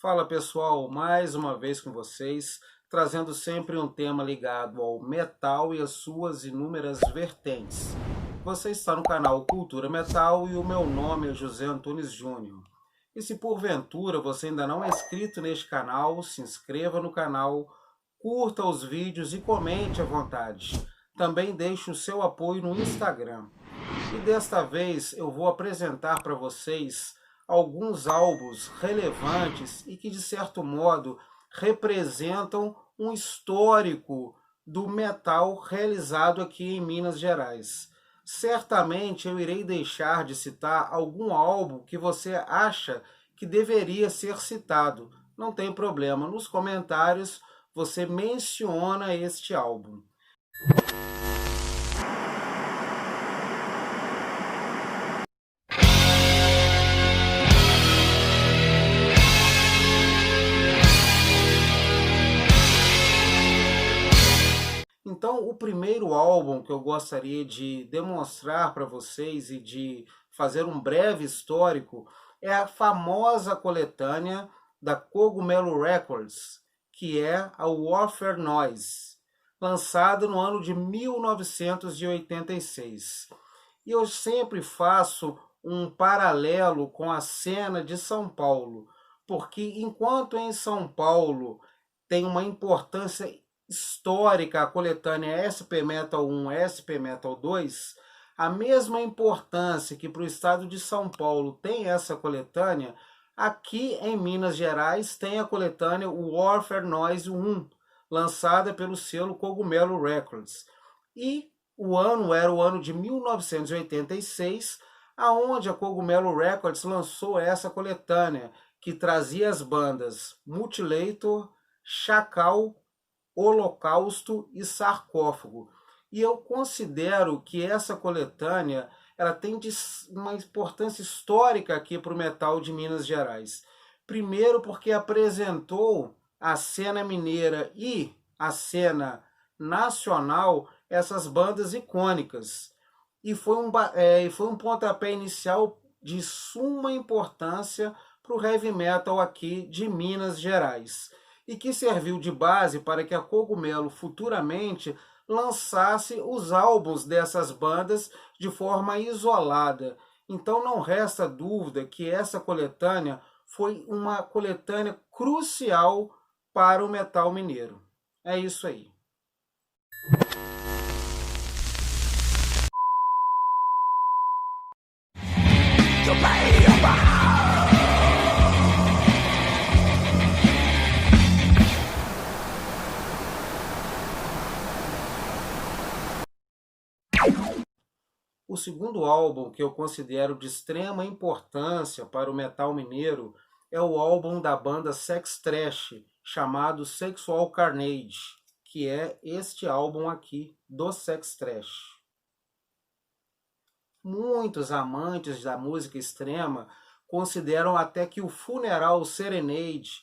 Fala pessoal, mais uma vez com vocês, trazendo sempre um tema ligado ao metal e as suas inúmeras vertentes. Você está no canal Cultura Metal e o meu nome é José Antunes Júnior. E se porventura você ainda não é inscrito neste canal, se inscreva no canal, curta os vídeos e comente à vontade. Também deixe o seu apoio no Instagram. E desta vez eu vou apresentar para vocês alguns álbuns relevantes e que, de certo modo, representam um histórico do metal realizado aqui em Minas Gerais. Certamente eu irei deixar de citar algum álbum que você acha que deveria ser citado. Não tem problema, nos comentários você menciona este álbum. Então, o primeiro álbum que eu gostaria de demonstrar para vocês e de fazer um breve histórico é a famosa coletânea da Cogumelo Records, que é a Warfare Noise, lançada no ano de 1986. E eu sempre faço um paralelo com a cena de São Paulo, porque enquanto em São Paulo tem uma importância histórica a coletânea SP Metal 1, SP Metal 2, a mesma importância que para o estado de São Paulo tem essa coletânea, aqui em Minas Gerais tem a coletânea Warfare Noise 1, lançada pelo selo Cogumelo Records. E o ano era o ano de 1986, aonde a Cogumelo Records lançou essa coletânea, que trazia as bandas Mutilator, Chacal, Holocausto e Sarcófago. E eu considero que essa coletânea ela tem uma importância histórica aqui para o metal de Minas Gerais. Primeiro porque apresentou a cena mineira e a cena nacional essas bandas icônicas. E foi um pontapé inicial de suma importância para o heavy metal aqui de Minas Gerais, e que serviu de base para que a Cogumelo futuramente lançasse os álbuns dessas bandas de forma isolada. Então não resta dúvida que essa coletânea foi uma coletânea crucial para o metal mineiro. É isso aí. O segundo álbum que eu considero de extrema importância para o metal mineiro é o álbum da banda Sex Trash, chamado Sexual Carnage, que é este álbum aqui do Sex Trash. Muitos amantes da música extrema consideram até que o Funeral Serenade,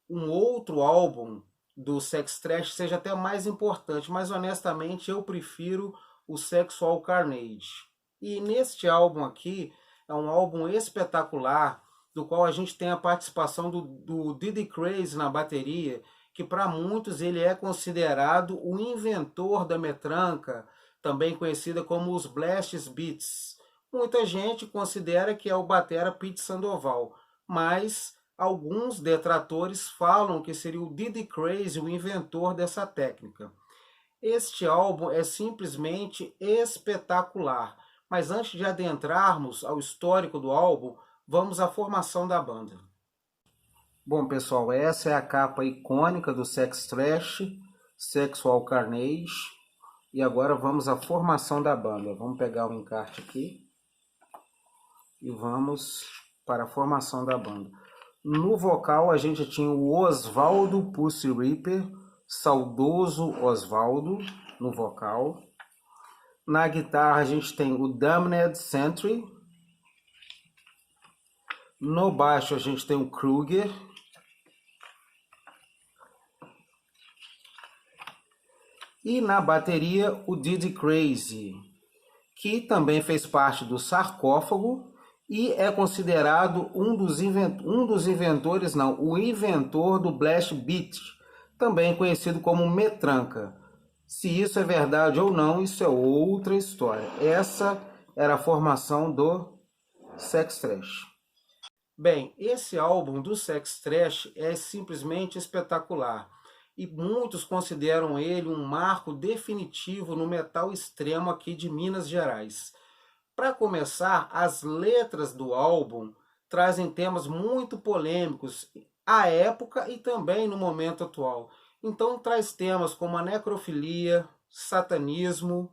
um outro álbum do Sex Trash, seja até mais importante, mas honestamente eu prefiro o Sexual Carnage. E neste álbum aqui, é um álbum espetacular, do qual a gente tem a participação do Diddy Crazy na bateria, que para muitos ele é considerado o inventor da metranca, também conhecida como os Blast Beats. Muita gente considera que é o batera Pete Sandoval, mas alguns detratores falam que seria o Diddy Crazy o inventor dessa técnica. Este álbum é simplesmente espetacular. Mas antes de adentrarmos ao histórico do álbum, vamos à formação da banda. Bom, pessoal, essa é a capa icônica do Sex Trash, Sexual Carnage. E agora vamos à formação da banda. Vamos pegar o encarte aqui e vamos para a formação da banda. No vocal a gente tinha o Oswaldo Pussy Ripper, saudoso Oswaldo, no vocal. Na guitarra a gente tem o Damned Sentry. No baixo a gente tem o Kruger. E na bateria o Diddy Crazy, que também fez parte do Sarcófago e é considerado o inventor do blast beat, também conhecido como metranca. Se isso é verdade ou não, isso é outra história. Essa era a formação do Sex Trash. Bem, esse álbum do Sex Trash é simplesmente espetacular e muitos consideram ele um marco definitivo no metal extremo aqui de Minas Gerais. Para começar, as letras do álbum trazem temas muito polêmicos à época e também no momento atual. Então traz temas como a necrofilia, satanismo,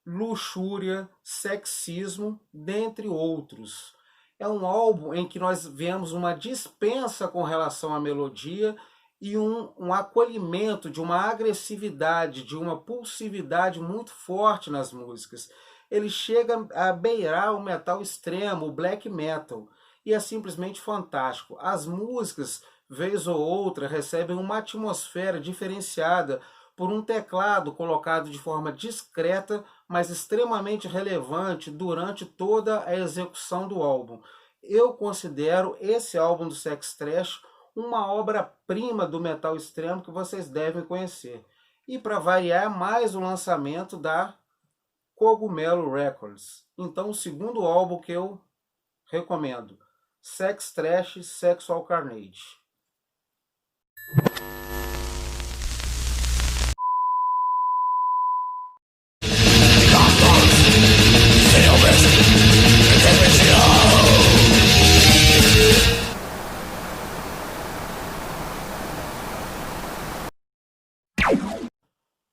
luxúria, sexismo, dentre outros. É um álbum em que nós vemos uma dispensa com relação à melodia e um acolhimento de uma agressividade, de uma pulsividade muito forte nas músicas. Ele chega a beirar o metal extremo, o black metal, e é simplesmente fantástico. As músicas, vez ou outra, recebem uma atmosfera diferenciada por um teclado colocado de forma discreta, mas extremamente relevante durante toda a execução do álbum. Eu considero esse álbum do Sex Trash uma obra-prima do metal extremo que vocês devem conhecer. E para variar, mais o lançamento da Cogumelo Records. Então, o segundo álbum que eu recomendo, Sex Trash Sexual Carnage.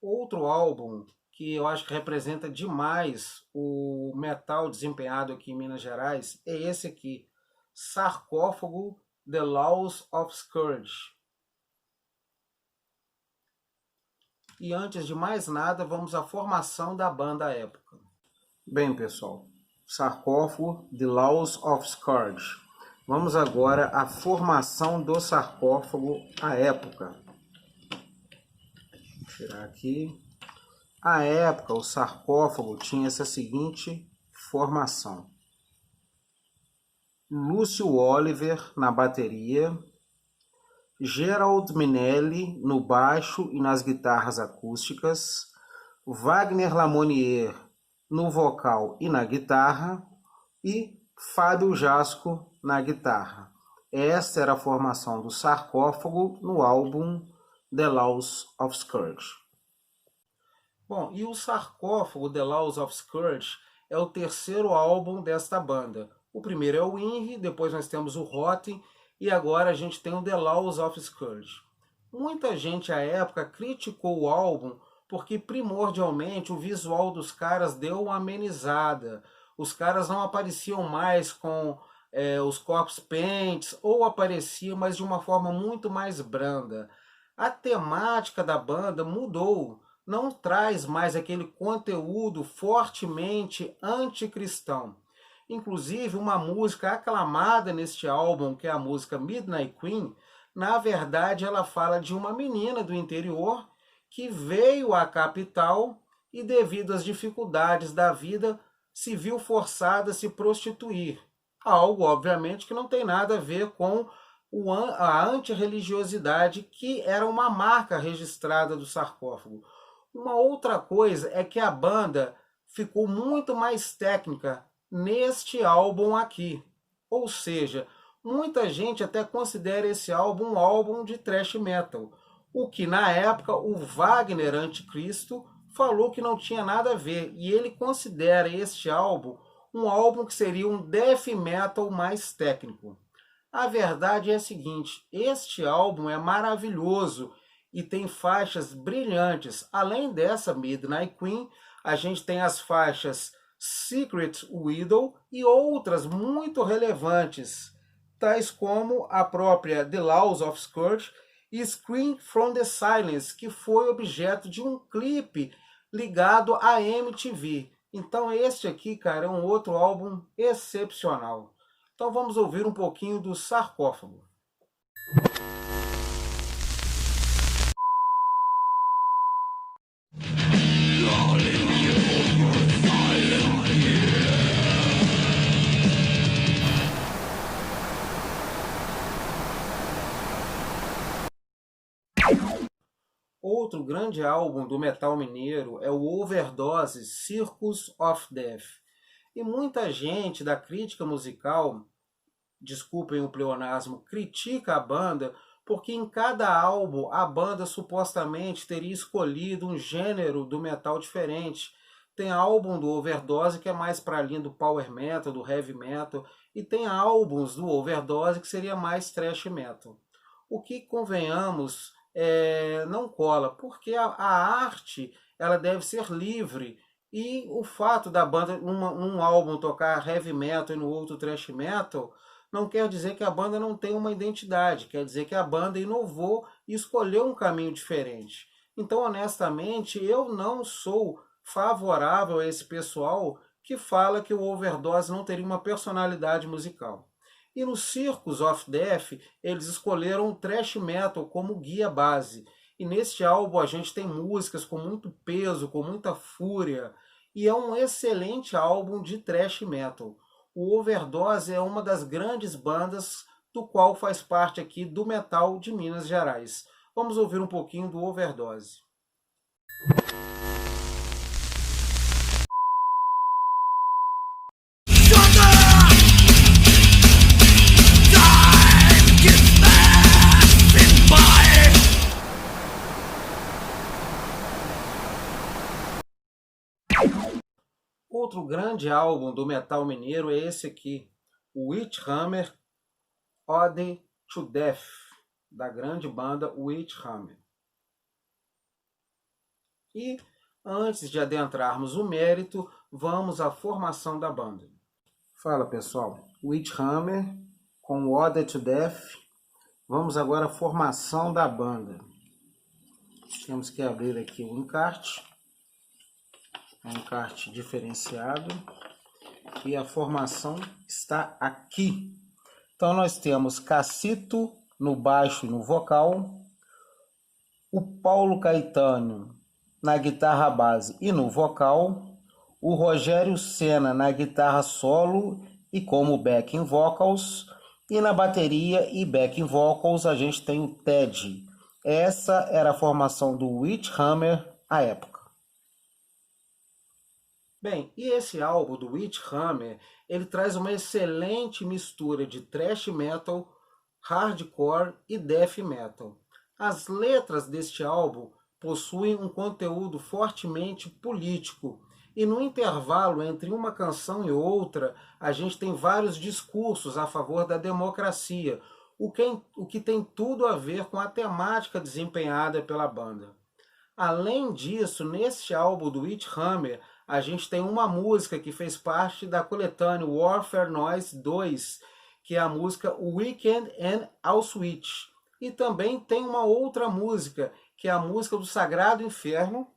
Outro álbum que eu acho que representa demais o metal desempenhado aqui em Minas Gerais é esse aqui, Sarcófago, The Laws of Scourge. E antes de mais nada, vamos à formação da banda à época. Bem, pessoal, Sarcófago, The Laws of Scourge. Vamos agora à formação do Sarcófago à época. Vou tirar aqui. À época, o Sarcófago tinha essa seguinte formação: Lúcio Oliver na bateria, Gerald Minelli no baixo e nas guitarras acústicas, Wagner Lamonier no vocal e na guitarra e Fábio Jasco na guitarra. Esta era a formação do Sarcófago no álbum The Laws of Scourge. Bom, e o Sarcófago, The Laws of Scourge, é o terceiro álbum desta banda. O primeiro é o INRI, depois nós temos o Rotten, e agora a gente tem o The Laws of Scourge. Muita gente à época criticou o álbum porque primordialmente o visual dos caras deu uma amenizada. Os caras não apareciam mais com os corpse paints, ou apareciam, mas de uma forma muito mais branda. A temática da banda mudou. Não traz mais aquele conteúdo fortemente anticristão. Inclusive, uma música aclamada neste álbum, que é a música Midnight Queen, na verdade ela fala de uma menina do interior que veio à capital e, devido às dificuldades da vida, se viu forçada a se prostituir. Algo, obviamente, que não tem nada a ver com a antirreligiosidade, que era uma marca registrada do Sarcófago. Uma outra coisa é que a banda ficou muito mais técnica neste álbum aqui. Ou seja, muita gente até considera esse álbum um álbum de thrash metal, o que na época o Wagner Anticristo falou que não tinha nada a ver, e ele considera este álbum um álbum que seria um death metal mais técnico. A verdade é a seguinte, este álbum é maravilhoso e tem faixas brilhantes. Além dessa Midnight Queen, a gente tem as faixas Secret Widow e outras muito relevantes, tais como a própria The Laws of Scourge e Scream from the Silence, que foi objeto de um clipe ligado à MTV. Então este aqui, cara, é um outro álbum excepcional. Então vamos ouvir um pouquinho do Sarcófago. Outro grande álbum do metal mineiro é o Overdose Circus of Death. E muita gente da crítica musical, desculpem o pleonasmo, critica a banda porque em cada álbum a banda supostamente teria escolhido um gênero do metal diferente. Tem álbum do Overdose que é mais para a linha do power metal, do heavy metal, e tem álbuns do Overdose que seria mais thrash metal. O que, convenhamos, não cola, porque a arte ela deve ser livre, e o fato da banda, num álbum tocar heavy metal e no outro thrash metal, não quer dizer que a banda não tem uma identidade, quer dizer que a banda inovou e escolheu um caminho diferente. Então, honestamente, eu não sou favorável a esse pessoal que fala que o Overdose não teria uma personalidade musical. E no Circus of Death, eles escolheram o thrash metal como guia base. E neste álbum a gente tem músicas com muito peso, com muita fúria, e é um excelente álbum de thrash metal. O Overdose é uma das grandes bandas do qual faz parte aqui do metal de Minas Gerais. Vamos ouvir um pouquinho do Overdose. Outro grande álbum do metal mineiro é esse aqui, o Witchhammer Ode to Death, da grande banda Witchhammer. E antes de adentrarmos o mérito, vamos à formação da banda. Fala pessoal, Witchhammer com Ode to Death. Vamos agora à formação da banda. Temos que abrir aqui o encarte. Um encarte diferenciado, e a formação está aqui. Então nós temos Cacito no baixo e no vocal, o Paulo Caetano na guitarra base e no vocal, o Rogério Senna na guitarra solo e como backing vocals, e na bateria e backing vocals a gente tem o Ted. Essa era a formação do Witchhammer à época. Bem, e esse álbum do Witchhammer, ele traz uma excelente mistura de thrash metal, hardcore e death metal. As letras deste álbum possuem um conteúdo fortemente político, e no intervalo entre uma canção e outra, a gente tem vários discursos a favor da democracia, o que tem tudo a ver com a temática desempenhada pela banda. Além disso, neste álbum do Witchhammer, a gente tem uma música que fez parte da coletânea Warfare Noise 2, que é a música Weekend and Auschwitz. E também tem uma outra música, que é a música do Sagrado Inferno,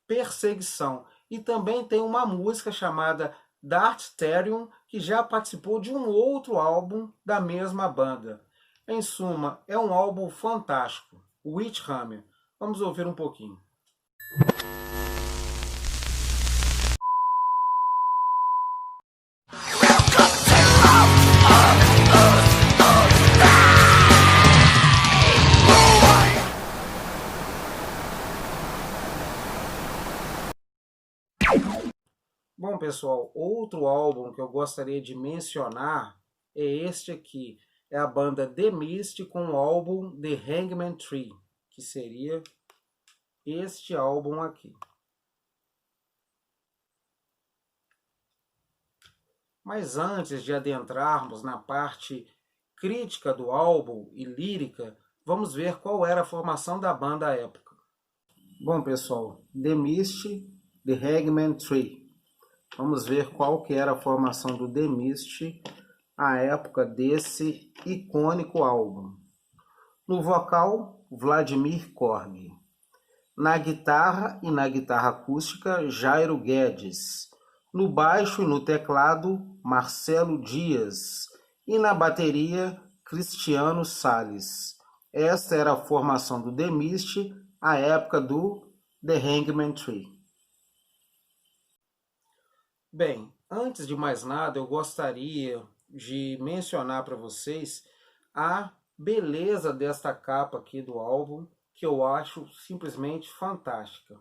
Perseguição. E também tem uma música chamada Darktherium, que já participou de um outro álbum da mesma banda. Em suma, é um álbum fantástico, Witchhammer. Vamos ouvir um pouquinho. Bom, pessoal, outro álbum que eu gostaria de mencionar é este aqui. É a banda The Mist com o álbum The Hangman Tree, que seria este álbum aqui. Mas antes de adentrarmos na parte crítica do álbum e lírica, vamos ver qual era a formação da banda à época. Bom, pessoal, The Mist, The Hangman Tree. Vamos ver qual que era a formação do The Mist à época desse icônico álbum. No vocal, Vladimir Korg. Na guitarra e na guitarra acústica, Jairo Guedes. No baixo e no teclado, Marcelo Dias. E na bateria, Cristiano Salles. Esta era a formação do The Mist à época do The Hangman Tree. Bem, antes de mais nada, eu gostaria de mencionar para vocês a beleza desta capa aqui do álbum. que eu acho simplesmente fantástica.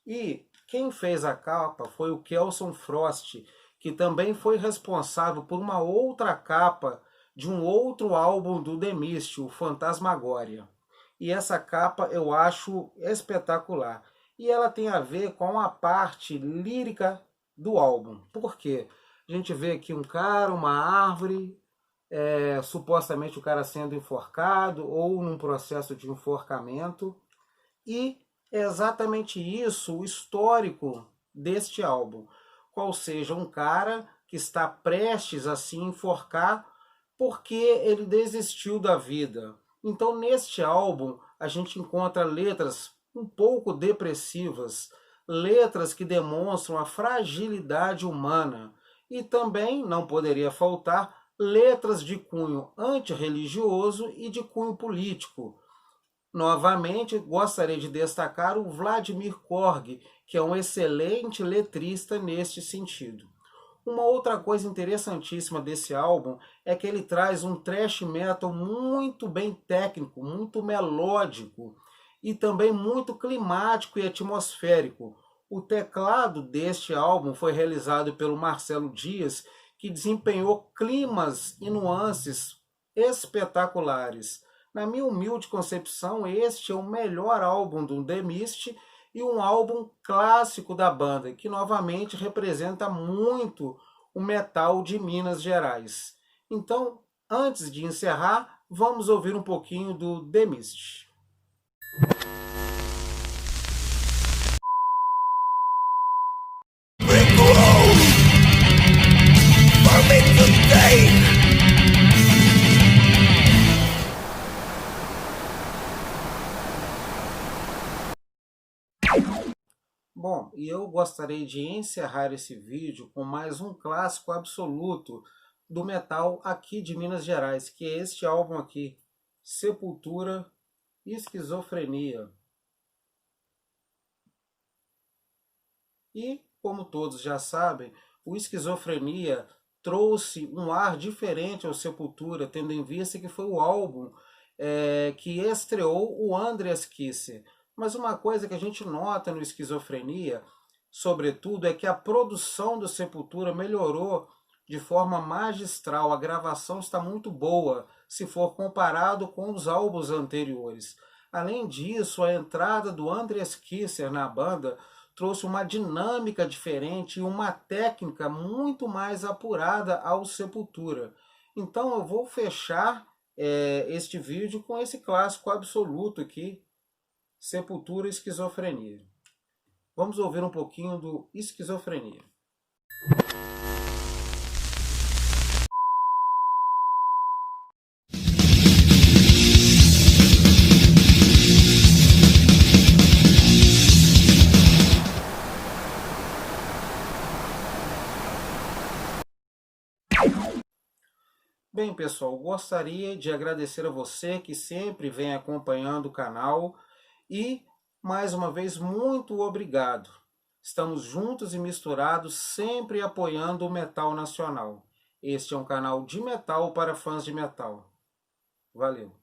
E quem fez a capa foi o Kelson Frost, que também foi responsável por uma outra capa de um outro álbum do The Mist, o Fantasmagoria. E essa capa eu acho espetacular. E ela tem a ver com a parte lírica do álbum. Por quê? A gente vê aqui um cara, uma árvore, supostamente o cara sendo enforcado ou num processo de enforcamento. E é exatamente isso o histórico deste álbum. Qual seja, um cara que está prestes a se enforcar porque ele desistiu da vida. Então, neste álbum, a gente encontra letras um pouco depressivas, letras que demonstram a fragilidade humana. E também, não poderia faltar, letras de cunho antirreligioso e de cunho político. Novamente, gostaria de destacar o Vladimir Korg, que é um excelente letrista neste sentido. Uma outra coisa interessantíssima desse álbum é que ele traz um thrash metal muito bem técnico, muito melódico e também muito climático e atmosférico. O teclado deste álbum foi realizado pelo Marcelo Dias, que desempenhou climas e nuances espetaculares. Na minha humilde concepção, este é o melhor álbum do The Mist e um álbum clássico da banda, que novamente representa muito o metal de Minas Gerais. Então, antes de encerrar, vamos ouvir um pouquinho do The Mist. Bom, e eu gostaria de encerrar esse vídeo com mais um clássico absoluto do metal aqui de Minas Gerais, que é este álbum aqui, Sepultura, Esquizofrenia. E, como todos já sabem, o Esquizofrenia trouxe um ar diferente ao Sepultura, tendo em vista que foi o álbum que estreou o Andreas Kisser. Mas uma coisa que a gente nota no Esquizofrenia, sobretudo, é que a produção do Sepultura melhorou de forma magistral. A gravação está muito boa, se for comparado com os álbuns anteriores. Além disso, a entrada do Andreas Kisser na banda trouxe uma dinâmica diferente e uma técnica muito mais apurada ao Sepultura. Então eu vou fechar este vídeo com esse clássico absoluto aqui, Sepultura, Esquizofrenia. Vamos ouvir um pouquinho do Esquizofrenia. Bem, pessoal, gostaria de agradecer a você que sempre vem acompanhando o canal e, mais uma vez, muito obrigado. Estamos juntos e misturados, sempre apoiando o metal nacional. Este é um canal de metal para fãs de metal. Valeu!